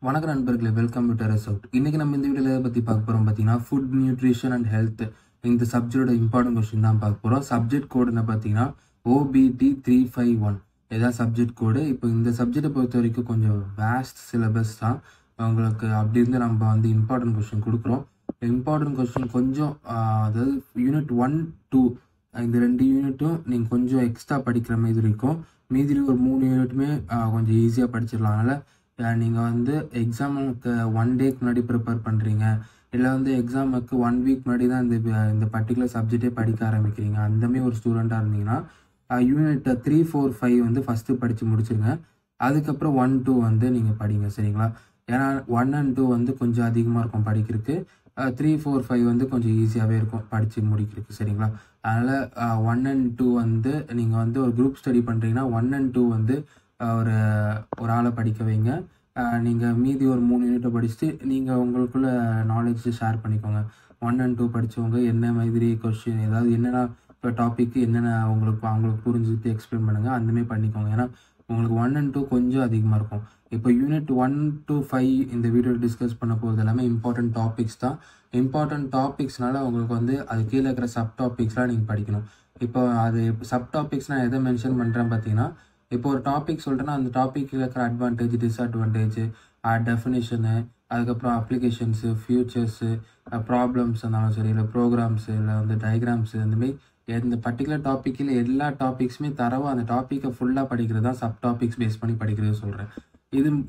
வணக்கம் நண்பர்களே, welcome to terrace out. இன்னைக்கு நம்ம இந்த வீடியோல பத்தி பார்க்க போறோம் பார்த்தீங்கன்னா, ஃபுட் நியூட்ரிஷன் அண்ட் ஹெல்த். இந்த சப்ஜெக்டோட இம்பார்ட்டன்ட் கொஸ்டின் தான் பார்க்க போறோம். சப்ஜெக்ட் கோடு என்ன பார்த்தீங்கன்னா OBT351. இதான் சப்ஜெக்ட் கோடு. இப்போ இந்த சப்ஜெக்டை பொறுத்த வரைக்கும் கொஞ்சம் வேஸ்ட் சிலபஸ் தான். உங்களுக்கு அப்படி இருந்து நம்ம வந்து இம்பார்ட்டன்ட் கொஸ்டின் கொடுக்குறோம். இம்பார்ட்டன்ட் கொஸ்டின் கொஞ்சம் அதாவது யூனிட் 1, 2 இந்த 2 யூனிட்டும் நீங்கள் கொஞ்சம் எக்ஸ்ட்ரா படிக்கிற மாதிரி இருக்கும். மீதி ஒரு 3 யூனிட்டுமே கொஞ்சம் ஈஸியாக படிச்சிடலாம். அதனால் நீங்கள் வந்து எக்ஸாமுக்கு 1 டேக்கு முன்னாடி ப்ரிப்பேர் பண்ணுறீங்க, இல்லை வந்து எக்ஸாமுக்கு 1 வீக் முன்னாடி தான் இந்த பர்டிகுலர் சப்ஜெக்டே படிக்க ஆரம்பிக்கிறீங்க, அந்தமாரி ஒரு ஸ்டூடெண்ட்டாக இருந்தீங்கன்னா யூனிட் 3, 4, 5 வந்து ஃபஸ்ட்டு படித்து முடிச்சுருங்க. அதுக்கப்புறம் 1, 2 வந்து நீங்கள் படிங்க, சரிங்களா? ஏன்னா 1 and 2 வந்து கொஞ்சம் அதிகமாக இருக்கும் படிக்கிறதுக்கு. 3, 4, 5 வந்து கொஞ்சம் ஈஸியாகவே இருக்கும் படித்து முடிக்கிறதுக்கு, சரிங்களா? அதனால் 1 and 2 வந்து நீங்கள் வந்து ஒரு குரூப் ஸ்டடி பண்ணுறீங்கன்னா 1 and 2 வந்து ஒரு ஒரு ஆளை படிக்க வைங்க. நீங்கள் மீதி ஒரு 3 யூனிட்டை படிச்சுட்டு நீங்கள் உங்களுக்குள்ள நாலேஜ் ஷேர் பண்ணிக்கோங்க. 1 and 2 படித்தவங்க என்ன மாதிரி கொஸ்டின், ஏதாவது என்னென்ன இப்போ டாப்பிக்கு என்னென்ன அவங்களுக்கு புரிஞ்சுட்டு எக்ஸ்பிளைன் பண்ணுங்கள், அந்தமாரி பண்ணிக்கோங்க. ஏன்னா உங்களுக்கு 1 and 2 கொஞ்சம் அதிகமாக இருக்கும். இப்போ யூனிட் 1 to 5 இந்த வீடியோவில் டிஸ்கஸ் பண்ண போகிறது எல்லாமே இம்பார்ட்டன்ட் டாபிக்ஸ் தான். இம்பார்ட்டன்ட் டாபிக்ஸ்னால உங்களுக்கு வந்து அது கீழே இருக்கிற சப் டாபிக்ஸ்லாம் நீங்கள் படிக்கணும். இப்போ அது சப் டாபிக்ஸ் நான் எதை மென்ஷன் பண்ணுறேன் பார்த்தீங்கன்னா, இப்போ ஒரு டாபிக் சொல்கிறேன்னா அந்த டாப்பிக்கில் இருக்கிற அட்வான்டேஜ், டிஸ்அட்வான்டேஜ், டெஃபினிஷனு, அதுக்கப்புறம் அப்ளிகேஷன்ஸு, ஃபியூச்சர்ஸு, ப்ராப்ளம்ஸ் இருந்தாலும் சரி, இல்லை ப்ரோக்ராம்ஸு, இல்லை வந்து டயக்ராம்ஸு, அந்தமாரி இந்த பர்டிகுலர் டாப்பிக்கில் எல்லா டாபிக்ஸுமே தரவா அந்த டாப்பிக்கை ஃபுல்லாக படிக்கிறது தான் சப் டாபிக்ஸ் பேஸ் பண்ணி படிக்கிறது சொல்கிறேன்.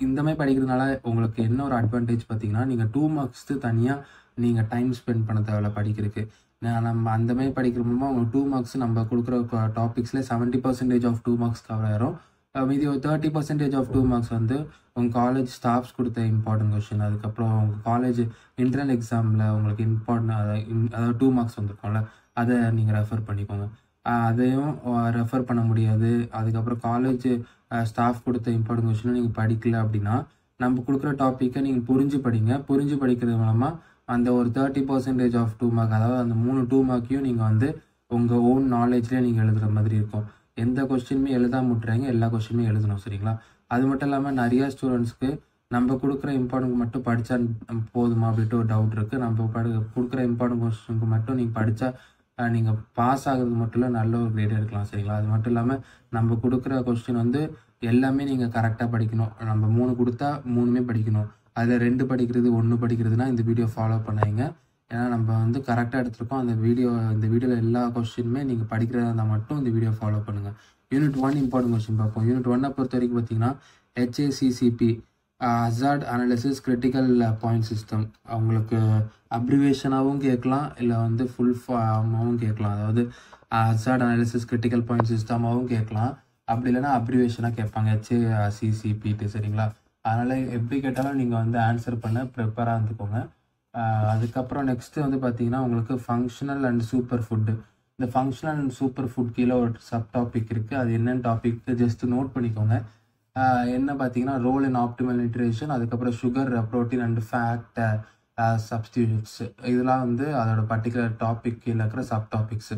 இந்த மாதிரி படிக்கிறதுனால உங்களுக்கு என்ன ஒரு அட்வான்டேஜ் பார்த்தீங்கன்னா, நீங்கள் 2 மார்க்ஸ்க்கு தனியாக நீங்கள் டைம் ஸ்பெண்ட் பண்ண தேவையில்ல படிக்கிறதுக்கு. நம்ம அந்தமாதிரி படிக்கிற மூலமாக உங்களுக்கு 2 மார்க்ஸ் நம்ம கொடுக்குற டாபிக்ஸில் 70% ஆஃப் 2 மார்க்ஸ் கவர் ஆயிரும். மீதி ஒரு 30% ஆஃப் 2 மார்க்ஸ் வந்து உங்கள் காலேஜ் ஸ்டாஃப்ஸ் கொடுத்த இம்பார்ட்டன்ட் கொஸ்டின், அதுக்கப்புறம் உங்கள் காலேஜ் இன்டர்னல் எக்ஸாமில் உங்களுக்கு அதாவது 2 மார்க்ஸ் வந்துருக்கோம்ல, அதை நீங்கள் ரெஃபர் பண்ணிக்கோங்க. அதையும் ரெஃபர் பண்ண முடியாது. அதுக்கப்புறம் காலேஜ் ஸ்டாஃப் கொடுத்த இம்பார்ட்டன்ட் கொஸ்டினை நீங்கள் படிக்கல அப்படின்னா, நம்ம கொடுக்குற டாப்பிக்கை நீங்கள் புரிஞ்சு படிங்க. புரிஞ்சு படிக்கிறது மூலமாக அந்த ஒரு 30% ஆஃப் 2 மார்க், அதாவது அந்த 3 2 மார்க்கையும் நீங்கள் வந்து உங்கள் ஓன் நாலேஜ்லேயே நீங்கள் எழுதுகிற மாதிரி இருக்கும். எந்த கொஸ்டினுமே எழுதாம விட்டுறாங்க, எல்லா கொஸ்டினுமே எழுதணும், சரிங்களா? அது மட்டும் இல்லாமல் நிறையா ஸ்டூடெண்ட்ஸ்க்கு நம்ம கொடுக்குற இம்பார்ட்டன்ட் மட்டும் படித்தா போதுமா அப்படின்ட்டு ஒரு டவுட் இருக்குது. நம்ம கொடுக்குற இம்பார்ட்டன்ட் கொஸ்டினுக்கு மட்டும் நீங்கள் படித்தா நீங்கள் பாஸ் ஆகிறது மட்டும் இல்லை, நல்ல ஒரு கிரேட் எடுக்கலாம், சரிங்களா? அது மட்டும் இல்லாமல் நம்ம கொடுக்குற கொஸ்டின் வந்து எல்லாமே நீங்கள் கரெக்டாக படிக்கணும். நம்ம 3 கொடுத்தா 3மே படிக்கணும். அதில் 2 படிக்கிறது, 1 படிக்கிறதுனா இந்த வீடியோ ஃபாலோ பண்ணாங்க. ஏன்னா நம்ம வந்து கரெக்டாக எடுத்துருக்கோம். இந்த வீடியோவில் எல்லா கொஸ்டினுமே நீங்கள் படிக்கிறதா இருந்தால் மட்டும் இந்த வீடியோ ஃபாலோ பண்ணுங்கள். யூனிட் 1 இம்பார்ட்டன்ட் கொஸ்டின் பார்ப்போம். யூனிட் 1 பொறுத்த வரைக்கும் பார்த்தீங்கன்னா HACCP, hazard analysis critical point system. அவங்களுக்கு அப்ரிவேஷனாகவும் கேட்கலாம், இல்லை வந்து ஃபுல் ஃபார்மாகவும் கேட்கலாம். அதாவது ஹசார்ட் அனாலிசிஸ் கிரிட்டிக்கல் பாயிண்ட் சிஸ்டமாகவும் கேட்கலாம், அப்படி இல்லைன்னா அப்ரிவேஷனாக கேட்பாங்க, HACCPட்டு, சரிங்களா? அதனால் எப்படி கேட்டாலும் நீங்கள் வந்து ஆன்சர் பண்ண ப்ரிப்பேராக இருந்துக்கோங்க. அதுக்கப்புறம் நெக்ஸ்ட்டு வந்து பார்த்தீங்கன்னா உங்களுக்கு ஃபங்க்ஷனல் அண்ட் சூப்பர் ஃபுட்டு. இந்த ஃபங்க்ஷனல் அண்ட் சூப்பர் ஃபுட் கீழே ஒரு சப் டாபிக் இருக்குது. அது என்னென்ன டாபிக் ஜஸ்ட் நோட் பண்ணிக்கோங்க. என்ன பார்த்தீங்கன்னா ரோல் இன் ஆப்டிமல் நியூட்ரிஷன், அதுக்கப்புறம் sugar, protein and fat substitutes, இதெல்லாம் வந்து அதோட பர்டிகுலர் டாபிக் கீழே இருக்கிற சப் டாபிக்ஸு.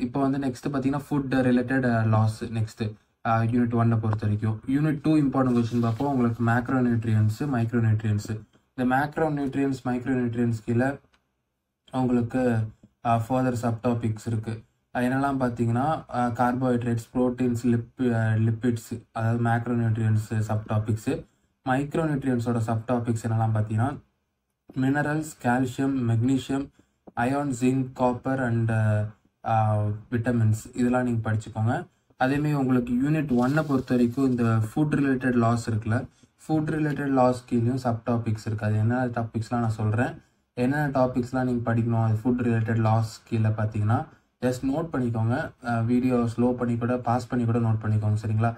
இப்போ வந்து நெக்ஸ்ட்டு பார்த்தீங்கன்னா food related laws. Next unit 1 பொறுத்த வரைக்கும். யூனிட் 2 இம்பார்ட்டன்ட் கொஸ்டின் பார்ப்போம். உங்களுக்கு மேக்ரோ நியூட்ரியன்ஸு, மைக்ரோ நியூட்ரியன்ஸு. இந்த மேக்ரோ நியூட்ரியன்ஸ், மைக்ரோ நியூட்ரியன்ஸ் கீழே உங்களுக்கு ஃபர்தர் சப் டாபிக்ஸ் இருக்குது. என்னெல்லாம் பார்த்தீங்கன்னா கார்போஹைட்ரேட்ஸ், ப்ரோட்டீன்ஸ், லிப்பிட்ஸ், அதாவது macro nutrients sub topics. Micro நியூட்ரியன்ஸோட சப் டாபிக்ஸ் என்னெல்லாம் பார்த்தீங்கன்னா minerals, calcium, magnesium, iron, zinc, copper and vitamins, இதெல்லாம் நீங்கள் படிச்சுக்கோங்க. அதேமாரி உங்களுக்கு யூனிட் 1 பொறுத்த வரைக்கும் இந்த ஃபுட் ரிலேட்டட் லாஸ் இருக்குல்ல, ஃபுட் ரிலேட்டட் லாஸ் கீழேயும் சப் டாபிக்ஸ் இருக்குது. அது என்னென்ன டாபிக்ஸ்லாம் நான் சொல்கிறேன். என்னென்ன டாபிக்ஸ்லாம் நீங்கள் படிக்கணும் அது ஃபுட் ரிலேட்டட் லாஸ் கீழே பார்த்தீங்கன்னா ஜஸ்ட் நோட் பண்ணிக்கோங்க. வீடியோ ஸ்லோ பண்ணி கூட பாஸ் பண்ணி கூட நோட் பண்ணிக்கோங்க, சரிங்களா?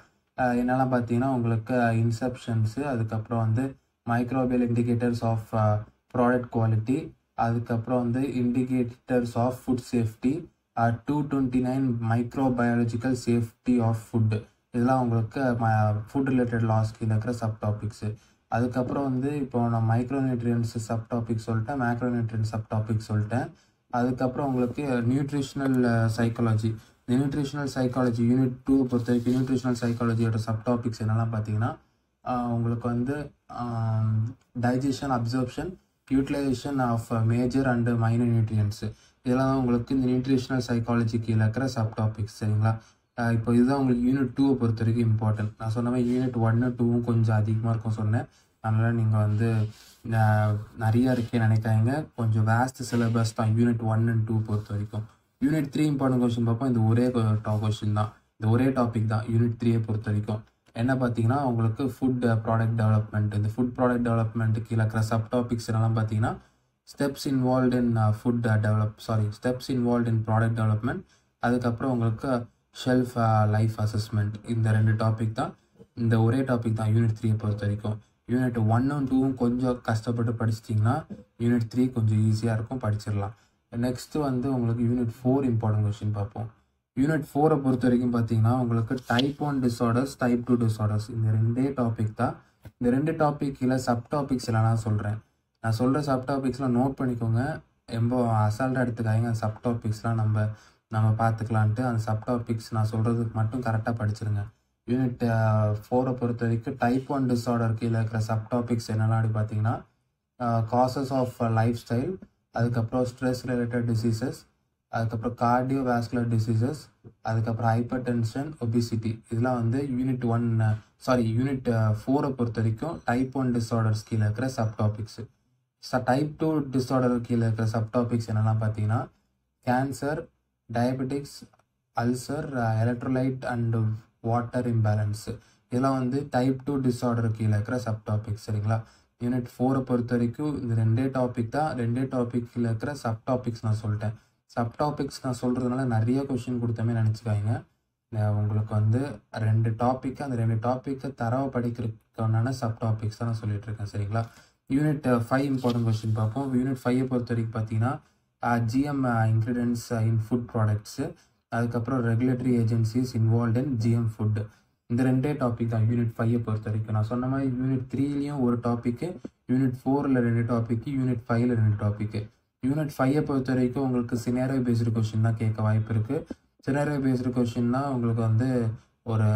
என்னெல்லாம் பார்த்தீங்கன்னா உங்களுக்கு இன்செப்ஷன்ஸு, அதுக்கப்புறம் வந்து microbial indicators of product quality, அதுக்கப்புறம் வந்து indicators of food safety, 229 microbiological safety of food. இதெல்லாம் உங்களுக்கு ஃபுட் ரிலேட்டட் லாஸ்க்கு இருக்கிற சப் டாபிக்ஸு. அதுக்கப்புறம் வந்து இப்போ நான் மைக்ரோ நியூட்ரியன்ஸ் சப் டாபிக் சொல்லிட்டேன், மேக்ரோ நியூட்ரியன்ஸ் சப் டாபிக் சொல்லிட்டேன். அதுக்கப்புறம் உங்களுக்கு நியூட்ரிஷனல் சைக்காலஜி. இந்த நியூட்ரிஷனல் சைக்காலஜி யூனிட் 2 பொறுத்த வரைக்கும் நியூட்ரிஷனல் சைக்காலஜியோட சப் டாபிக்ஸ் என்னெல்லாம் பார்த்தீங்கன்னா உங்களுக்கு வந்து digestion, absorption, utilisation of major and minor nutrients, இதெல்லாம் தான் உங்களுக்கு இந்த நியூட்ரிஷனல் சைக்காலஜி கீழே இருக்கிற சப் டாபிக்ஸ். சரிங்களா? இப்போ இதுதான் உங்களுக்கு யூனிட் 2 பொறுத்த வரைக்கும் இம்பார்ட்டன்ட். நான் சொன்ன மாதிரி யூனிட் 1, 2வும் கொஞ்சம் அதிகமாக இருக்கும் சொன்னேன். அதனால் நீங்கள் வந்து நிறையா இருக்கே நினைக்காங்க. கொஞ்சம் வேஸ்ட் சிலபஸ் தான் யூனிட் 1 and 2 பொறுத்த வரைக்கும். யூனிட் 3 இம்பார்ட்டன்ட் கொஸ்டின் பார்ப்போம். இந்த ஒரே கொஸ்டின் தான், இந்த ஒரே டாபிக் தான் யூனிட் 3 பொறுத்த வரைக்கும். என்ன பார்த்தீங்கன்னா உங்களுக்கு ஃபுட் ப்ராடக்ட் டெவலப்மெண்ட். இந்த ஃபுட் ப்ராடக்ட் டெவலப்மெண்ட் கீழே இருக்கிற சப் டாபிக்ஸ் என்னெல்லாம் பார்த்தீங்கன்னா steps involve in steps involve in product development. அதுக்கப்புறம் உங்களுக்கு ஷெல்ஃப் லைஃப் அசஸ்மெண்ட். இந்த 2 டாபிக் தான், இந்த ஒரே டாபிக் தான் யூனிட் 3 பொறுத்த வரைக்கும். யூனிட் 1 and 2வும் கொஞ்சம் கஷ்டப்பட்டு படிச்சிட்டிங்கன்னா யூனிட் 3 கொஞ்சம் ஈஸியாக இருக்கும், படிச்சிடலாம். நெக்ஸ்ட்டு வந்து உங்களுக்கு யூனிட் 4 இம்பார்ட்டன்ட் கொஸ்டின் பார்ப்போம். யூனிட் 4 பொறுத்த வரைக்கும் பார்த்தீங்கன்னா உங்களுக்கு டைப் 1 டிஸார்டர்ஸ், டைப் 2 டிஸார்டர்ஸ், இந்த 2 டாபிக் தான். இந்த 2 டாபிக் இல்லை சப் டாபிக்ஸ் எல்லாம் நான் சொல்கிறேன். நான் சொல்கிற சப் டாபிக்ஸ்லாம் நோட் பண்ணிக்கோங்க. ரொம்ப அசால்ட்டாக எடுத்துக்காங்க. அந்த சப் டாபிக்ஸ்லாம் நம்ம பார்த்துக்கலான்ட்டு அந்த சப் டாபிக்ஸ் நான் சொல்கிறதுக்கு மட்டும் கரெக்டாக படிச்சிருங்க. யூனிட் 4 பொறுத்த வரைக்கும் டைப் 1 டிஸார்டர் கீழே இருக்கிற சப் டாபிக்ஸ் என்னெல்லாம் அப்படி பார்த்தீங்கன்னா காசஸ் ஆஃப் லைஃப் ஸ்டைல், அதுக்கப்புறம் ஸ்ட்ரெஸ் ரிலேட்டட் டிசீசஸ், அதுக்கப்புறம் கார்டியோவாஸ்குலர் டிசீசஸ், அதுக்கப்புறம் ஹைப்பர் டென்ஷன், ஒபிசிட்டி. இதெல்லாம் வந்து யூனிட் 4 பொறுத்த வரைக்கும் டைப் 1 டிஸார்டர்ஸ் கீழே இருக்கிற சப் டாபிக்ஸு. டைப் 2 டிஸார்டர் கீழே இருக்கிற சப் டாபிக்ஸ் என்னெல்லாம் பார்த்தீங்கன்னா cancer, diabetics, ulcer, electrolyte and water imbalance. இதெல்லாம் வந்து டைப் 2 டிஸார்டர் கீழே இருக்கிற சப் டாபிக்ஸ். சரிங்களா? யூனிட் 4 பொறுத்த வரைக்கும் இந்த 2 டாபிக் தான். 2 டாபிக் கீழே இருக்கிற சப் டாபிக்ஸ் நான் சொல்லிட்டேன். சப் டாபிக்ஸ் நான் சொல்கிறதுனால நிறைய கொஷின் கொடுத்தமே நினச்சிக்காங்க. உங்களுக்கு வந்து 2 டாப்பிக்கு, அந்த 2 டாப்பிக்கை தரவை படிக்கிறதுக்கான சப் டாபிக்ஸ் தான் நான் சொல்லிட்டு இருக்கேன். சரிங்களா? யூனிட் 5 இம்பார்ட்டன்ட் கொஸ்டின் பார்ப்போம். யூனிட் 5 பொறுத்த வரைக்கும் பார்த்தீங்கன்னா GM ingredients in food products, அதுக்கப்புறம் regulatory agencies involve in GM food. இந்த 2 டாபிக் தான் யூனிட் 5 பொறுத்த வரைக்கும். நான் சொன்ன மாதிரி யூனிட் 3லையும் ஒரு டாப்பிக்கு, யூனிட் 4ல் 2 டாப்பிக்கு, யூனிட் 5ல் 2 டாப்பிக்கு. யூனிட் 5 பொறுத்த வரைக்கும் உங்களுக்கு சினாரியோ பேஸ்டு கொஸ்டின் தான் கேட்க வாய்ப்பு இருக்குது. சினாரியோ பேஸ்டு கொஸ்டின்னா உங்களுக்கு வந்து ஒரு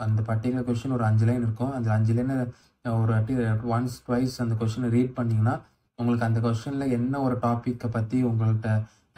அந்த பர்டிகுலர் கொஸ்டின் ஒரு 5 லைன் இருக்கும். அந்த 5 லைனை ஒரு வாட்டி ஒன்ஸ் ட்வைஸ் அந்த கொஸ்டினை ரீட் பண்ணிங்கன்னா உங்களுக்கு அந்த கொஸ்டினில் என்ன ஒரு டாப்பிக்கை பற்றி உங்கள்கிட்ட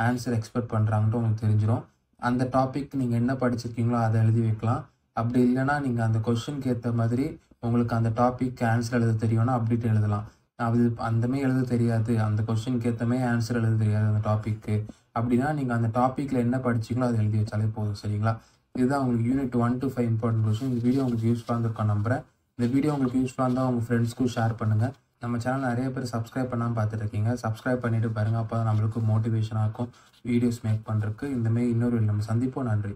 ஆன்சர் எக்ஸ்பெக்ட் பண்ணுறாங்கன்ட்டு உங்களுக்கு தெரிஞ்சிடும். அந்த டாபிக் நீங்கள் என்ன படிச்சிருக்கீங்களோ அதை எழுதி வைக்கலாம். அப்படி இல்லைனா நீங்கள் அந்த கொஸ்டினுக்கு ஏற்ற மாதிரி உங்களுக்கு அந்த டாபிக் ஆன்சர் எழுத தெரியும்னா அப்படின்ட்டு எழுதலாம். அது அந்தமாதிரி எழுத தெரியாது, அந்த கொஸ்டினுக்கு ஏற்றமாதிரி ஆன்சர் எழுத தெரியாது அந்த டாப்பிக்கு அப்படின்னா நீங்கள் அந்த டாப்பிக்கில் என்ன படிச்சிங்களோ அதை எழுதி வச்சாலே போதும். சரிங்களா? இதுதான் உங்களுக்கு யூனிட் 1 to 5 இம்பார்ட்டன்ட் கொஸ்டின். இந்த வீடியோ உங்களுக்கு யூஸ்ஃபுல்லாக இருந்திருக்கும் நம்புகிறேன். இந்த வீடியோ உங்களுக்கு யூஸ்ஃபுல்லாக இருந்தால் உங்கள் ஃப்ரெண்ட்ஸ்க்கும் ஷேர் பண்ணுங்கள். நம்ம சேனல் நிறைய பேர் சப்ஸ்கிரைப் பண்ணாமல் பார்த்துட்டு இருக்கீங்க. சப்ஸ்கிரைப் பண்ணிவிட்டு பாருங்கள். அப்போ தான் நம்மளுக்கு மோட்டிவேஷனாக இருக்கும் வீடியோஸ் மேக் பண்ணுறதுக்கு. இந்தமாரி இன்னொரு நம்ம சந்திப்போம். நன்றி.